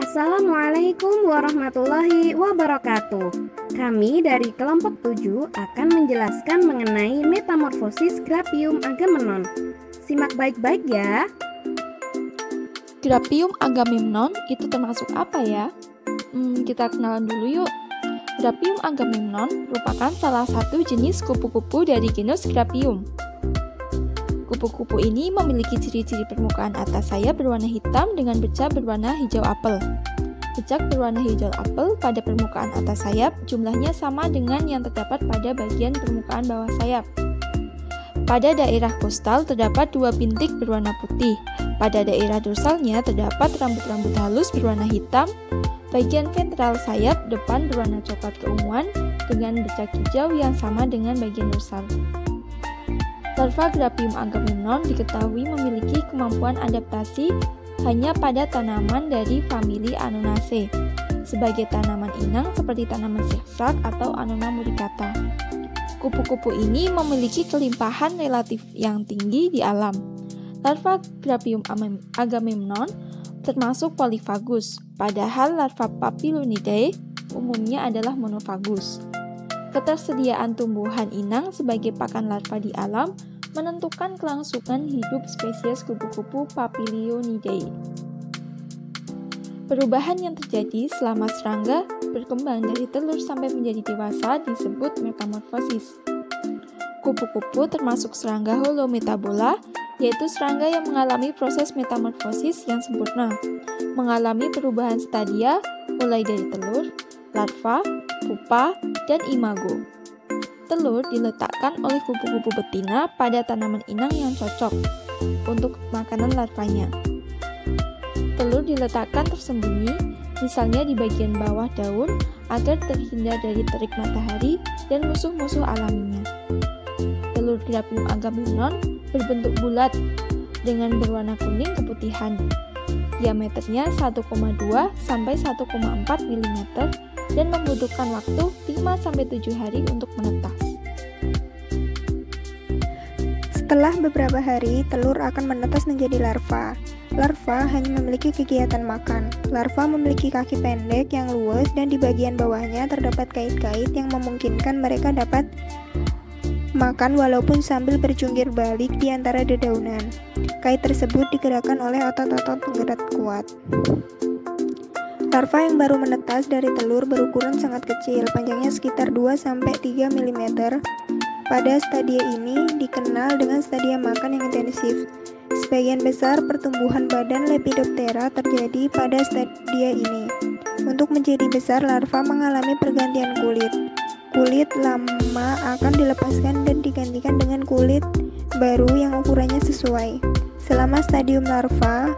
Assalamualaikum warahmatullahi wabarakatuh. Kami dari kelompok 7 akan menjelaskan mengenai metamorfosis Graphium Agamemnon. Simak baik-baik ya. Graphium Agamemnon itu termasuk apa ya? Kita kenalan dulu yuk. Graphium Agamemnon merupakan salah satu jenis kupu-kupu dari genus Graphium. Kupu-kupu ini memiliki ciri-ciri permukaan atas sayap berwarna hitam dengan bercak berwarna hijau apel. Bercak berwarna hijau apel pada permukaan atas sayap jumlahnya sama dengan yang terdapat pada bagian permukaan bawah sayap. Pada daerah kostal terdapat 2 bintik berwarna putih. Pada daerah dorsalnya terdapat rambut-rambut halus berwarna hitam. Bagian ventral sayap depan berwarna coklat keunguan dengan bercak hijau yang sama dengan bagian dorsal. Larva Graphium Agamemnon diketahui memiliki kemampuan adaptasi hanya pada tanaman dari famili Anonaceae, sebagai tanaman inang seperti tanaman zigzag atau Annona muricata. Kupu-kupu ini memiliki kelimpahan relatif yang tinggi di alam. Larva Graphium Agamemnon termasuk polyphagus, padahal larva Papilonidae umumnya adalah monofagus. Ketersediaan tumbuhan inang sebagai pakan larva di alam menentukan kelangsungan hidup spesies kupu-kupu Papilionidae. Perubahan yang terjadi selama serangga berkembang dari telur sampai menjadi dewasa disebut metamorfosis. Kupu-kupu termasuk serangga holometabola, yaitu serangga yang mengalami proses metamorfosis yang sempurna, mengalami perubahan stadia mulai dari telur, larva, pupa, dan imago. Telur diletakkan oleh kupu-kupu betina pada tanaman inang yang cocok untuk makanan larvanya. Telur diletakkan tersembunyi, misalnya di bagian bawah daun, agar terhindar dari terik matahari dan musuh-musuh alaminya. Telur Graphium Agamemnon berbentuk bulat dengan berwarna kuning keputihan. Diameternya 1,2 sampai 1,4 mm dan membutuhkan waktu 5-7 hari untuk menetas. Setelah beberapa hari, telur akan menetas menjadi larva. Larva hanya memiliki kegiatan makan. Larva memiliki kaki pendek yang luas dan di bagian bawahnya terdapat kait-kait yang memungkinkan mereka dapat makan walaupun sambil berjungkir balik di antara dedaunan. Kait tersebut digerakkan oleh otot-otot penggerak kuat. Larva yang baru menetas dari telur berukuran sangat kecil, panjangnya sekitar 2-3 mm. Pada stadia ini dikenal dengan stadia makan yang intensif. Sebagian besar pertumbuhan badan Lepidoptera terjadi pada stadia ini. Untuk menjadi besar, larva mengalami pergantian kulit. Kulit lama akan dilepaskan dan digantikan dengan kulit baru yang ukurannya sesuai. Selama stadium larva,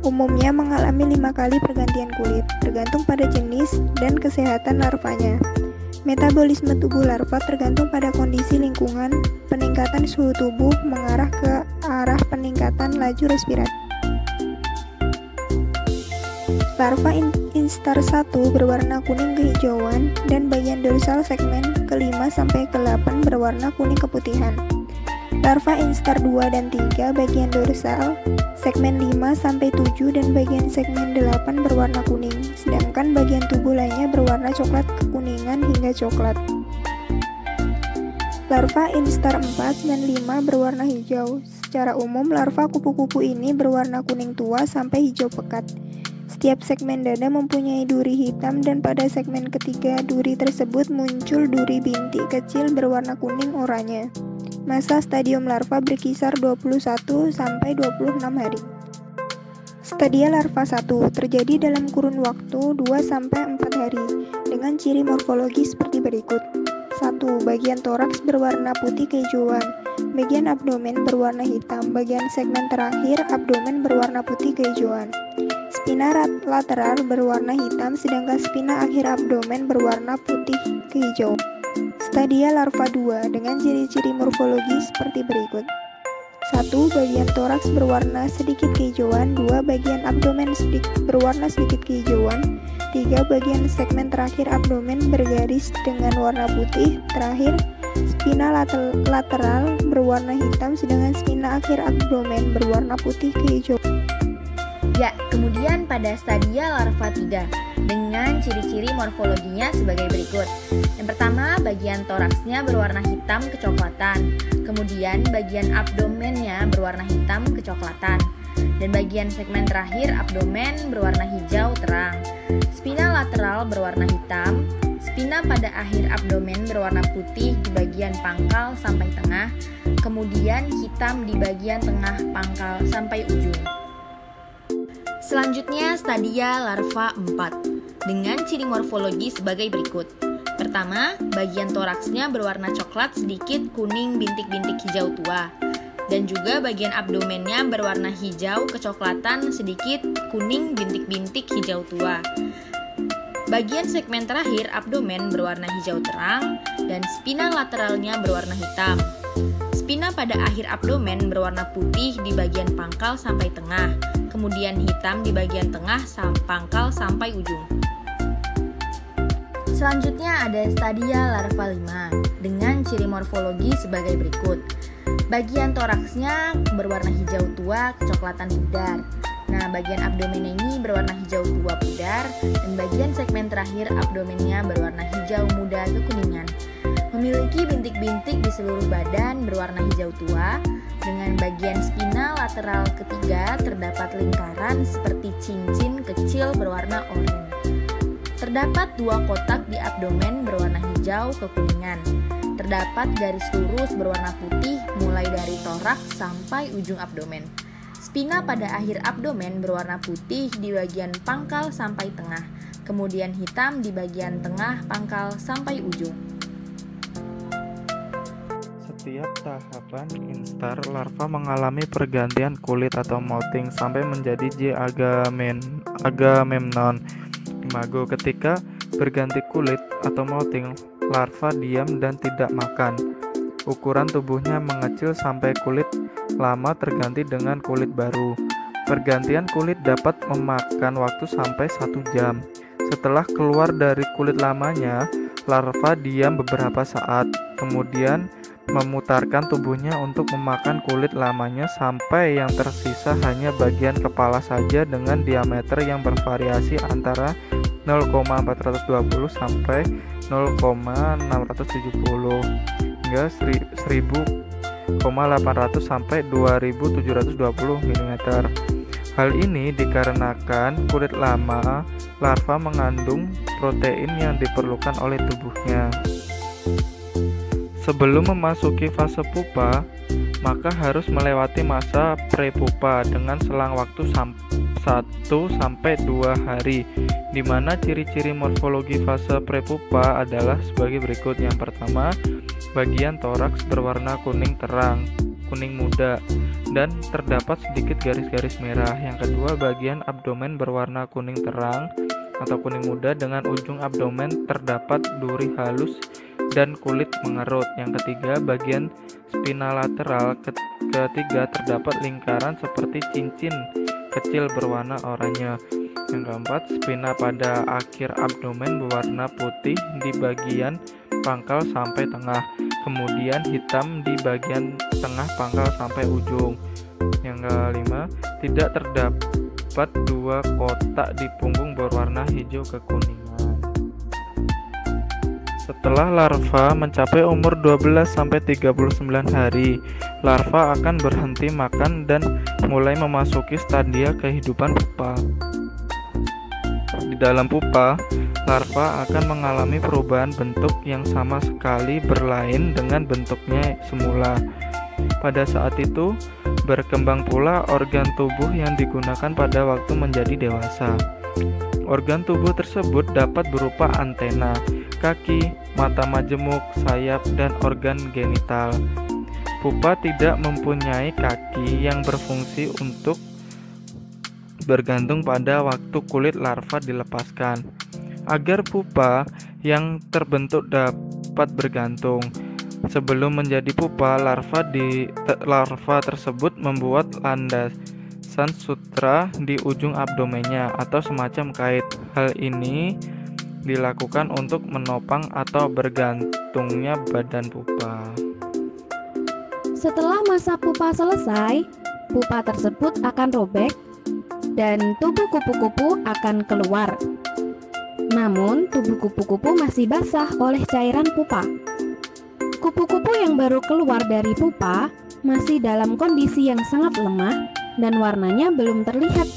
umumnya mengalami 5 kali pergantian kulit, tergantung pada jenis dan kesehatan larvanya. Metabolisme tubuh larva tergantung pada kondisi lingkungan. Peningkatan suhu tubuh mengarah ke arah peningkatan laju respirasi. Larva instar 1 berwarna kuning kehijauan dan bagian dorsal segmen ke-5 sampai ke-8 berwarna kuning keputihan. Larva instar 2 dan 3 bagian dorsal segmen 5-7 dan bagian segmen 8 berwarna kuning, sedangkan bagian tubuh lainnya berwarna coklat kekuningan hingga coklat. Larva instar 4 dan 5 berwarna hijau. Secara umum, larva kupu-kupu ini berwarna kuning tua sampai hijau pekat. Setiap segmen dada mempunyai duri hitam dan pada segmen ketiga duri tersebut muncul duri bintik kecil berwarna kuning oranye. Masa stadium larva berkisar 21-26 hari. Stadia larva 1 terjadi dalam kurun waktu 2-4 hari dengan ciri morfologi seperti berikut. 1. Bagian toraks berwarna putih kehijauan. Bagian abdomen berwarna hitam. Bagian segmen terakhir abdomen berwarna putih kehijauan. Spina lateral berwarna hitam sedangkan spina akhir abdomen berwarna putih kehijauan. Stadia larva 2 dengan ciri-ciri morfologi seperti berikut. 1. Bagian toraks berwarna sedikit kehijauan. 2. Bagian abdomen berwarna sedikit kehijauan. 3. Bagian segmen terakhir abdomen bergaris dengan warna putih. Terakhir, spina lateral berwarna hitam sedangkan spina akhir abdomen berwarna putih kehijauan. Ya, kemudian pada stadia larva 3 dengan ciri-ciri morfologinya sebagai berikut. Yang pertama, bagian toraksnya berwarna hitam kecoklatan, kemudian bagian abdomennya berwarna hitam kecoklatan, dan bagian segmen terakhir abdomen berwarna hijau terang. Spina lateral berwarna hitam, spina pada akhir abdomen berwarna putih di bagian pangkal sampai tengah, kemudian hitam di bagian tengah pangkal sampai ujung. Selanjutnya stadia larva 4 dengan ciri morfologi sebagai berikut. Pertama, bagian toraksnya berwarna coklat sedikit kuning bintik-bintik hijau tua, dan juga bagian abdomennya berwarna hijau kecoklatan sedikit kuning bintik-bintik hijau tua. Bagian segmen terakhir abdomen berwarna hijau terang dan spina lateralnya berwarna hitam. Spina pada akhir abdomen berwarna putih di bagian pangkal sampai tengah, kemudian hitam di bagian tengah pangkal sampai ujung. Selanjutnya ada stadia larva 5 dengan ciri morfologi sebagai berikut. Bagian toraksnya berwarna hijau tua kecoklatan pudar. Nah, bagian abdomen ini berwarna hijau tua pudar dan bagian segmen terakhir abdomennya berwarna hijau muda kekuningan. Memiliki bintik-bintik di seluruh badan berwarna hijau tua. Dengan bagian spina lateral ketiga terdapat lingkaran seperti cincin kecil berwarna oranye. Terdapat 2 kotak di abdomen berwarna hijau kekuningan. Terdapat garis lurus berwarna putih mulai dari toraks sampai ujung abdomen. Spina pada akhir abdomen berwarna putih di bagian pangkal sampai tengah, kemudian hitam di bagian tengah pangkal sampai ujung. Setiap tahapan instar, larva mengalami pergantian kulit atau molting sampai menjadi J. agamemnon. Imago, ketika berganti kulit atau molting, larva diam dan tidak makan. Ukuran tubuhnya mengecil sampai kulit lama terganti dengan kulit baru. Pergantian kulit dapat memakan waktu sampai 1 jam. Setelah keluar dari kulit lamanya, larva diam beberapa saat, kemudian memutarkan tubuhnya untuk memakan kulit lamanya sampai yang tersisa hanya bagian kepala saja dengan diameter yang bervariasi antara 0,420 sampai 0,670 hingga 1000,800 sampai 2720 mm. Hal ini dikarenakan kulit lama larva mengandung protein yang diperlukan oleh tubuhnya. Sebelum memasuki fase pupa, maka harus melewati masa prepupa dengan selang waktu 1-2 hari, di mana ciri-ciri morfologi fase prepupa adalah sebagai berikut. Yang pertama, bagian toraks berwarna kuning terang, kuning muda, dan terdapat sedikit garis-garis merah. Yang kedua, bagian abdomen berwarna kuning terang atau kuning muda dengan ujung abdomen terdapat duri halus dan kulit mengerut. Yang ketiga, bagian spina lateral ketiga terdapat lingkaran seperti cincin kecil berwarna oranye. Yang keempat, spina pada akhir abdomen berwarna putih di bagian pangkal sampai tengah, kemudian hitam di bagian tengah pangkal sampai ujung. Yang kelima, tidak terdapat 2 kotak di punggung berwarna hijau kekuningan. Setelah larva mencapai umur 12-39 hari, larva akan berhenti makan dan mulai memasuki stadia kehidupan pupa. Di dalam pupa, larva akan mengalami perubahan bentuk yang sama sekali berlain dengan bentuknya semula. Pada saat itu, berkembang pula organ tubuh yang digunakan pada waktu menjadi dewasa. Organ tubuh tersebut dapat berupa antena, kaki, mata majemuk, sayap, dan organ genital. Pupa tidak mempunyai kaki yang berfungsi untuk bergantung pada waktu kulit larva dilepaskan. Agar pupa yang terbentuk dapat bergantung, sebelum menjadi pupa, larva tersebut membuat landasan sutra di ujung abdomennya atau semacam kait. Hal ini dilakukan untuk menopang atau bergantungnya badan pupa. Setelah masa pupa selesai, pupa tersebut akan robek. dan tubuh kupu-kupu akan keluar. Namun, tubuh kupu-kupu masih basah oleh cairan pupa. Kupu-kupu yang baru keluar dari pupa masih dalam kondisi yang sangat lemah dan warnanya belum terlihat.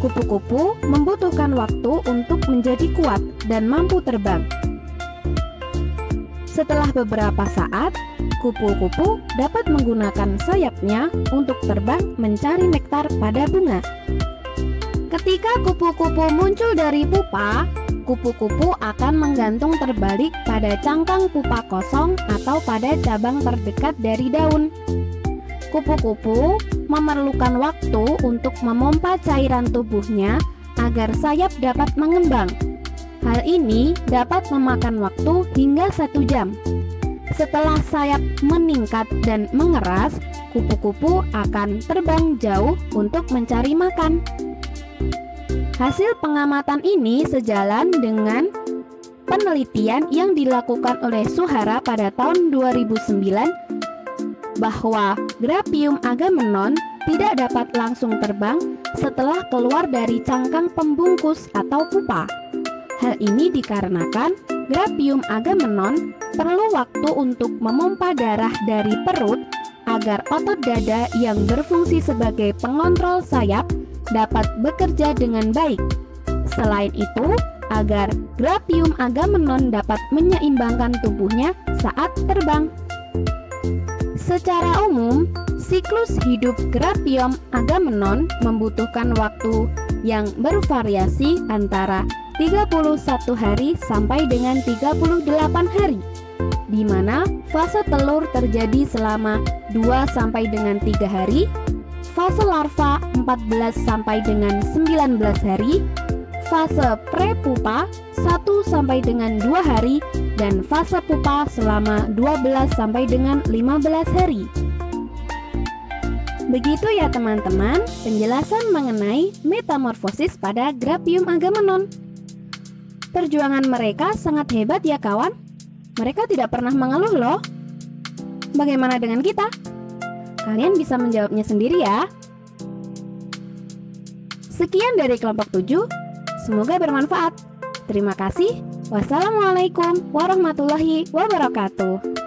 Kupu-kupu membutuhkan waktu untuk menjadi kuat dan mampu terbang. Setelah beberapa saat, kupu-kupu dapat menggunakan sayapnya untuk terbang mencari nektar pada bunga. Ketika kupu-kupu muncul dari pupa, kupu-kupu akan menggantung terbalik pada cangkang pupa kosong atau pada cabang terdekat dari daun. Kupu-kupu memerlukan waktu untuk memompa cairan tubuhnya agar sayap dapat mengembang. Hal ini dapat memakan waktu hingga 1 jam. Setelah sayap meningkat dan mengeras, kupu-kupu akan terbang jauh untuk mencari makan. Hasil pengamatan ini sejalan dengan penelitian yang dilakukan oleh Suhara pada tahun 2009 bahwa Grapium agamenon tidak dapat langsung terbang setelah keluar dari cangkang pembungkus atau pupa. Hal ini dikarenakan Grapium agamenon perlu waktu untuk memompa darah dari perut agar otot dada yang berfungsi sebagai pengontrol sayap dapat bekerja dengan baik. Selain itu, agar Grapium agamenon dapat menyeimbangkan tubuhnya saat terbang. Secara umum, siklus hidup Grapium agamenon membutuhkan waktu yang bervariasi antara 31 hari sampai dengan 38 hari, di mana fase telur terjadi selama 2 sampai dengan 3 hari, fase larva 14 sampai dengan 19 hari, fase prepupa 1 sampai dengan 2 hari, dan fase pupa selama 12 sampai dengan 15 hari. Begitu ya teman-teman, penjelasan mengenai metamorfosis pada Grapium agamenon. Perjuangan mereka sangat hebat ya kawan. Mereka tidak pernah mengeluh loh. Bagaimana dengan kita? Kalian bisa menjawabnya sendiri ya. Sekian dari kelompok 7. Semoga bermanfaat. Terima kasih. Wassalamualaikum warahmatullahi wabarakatuh.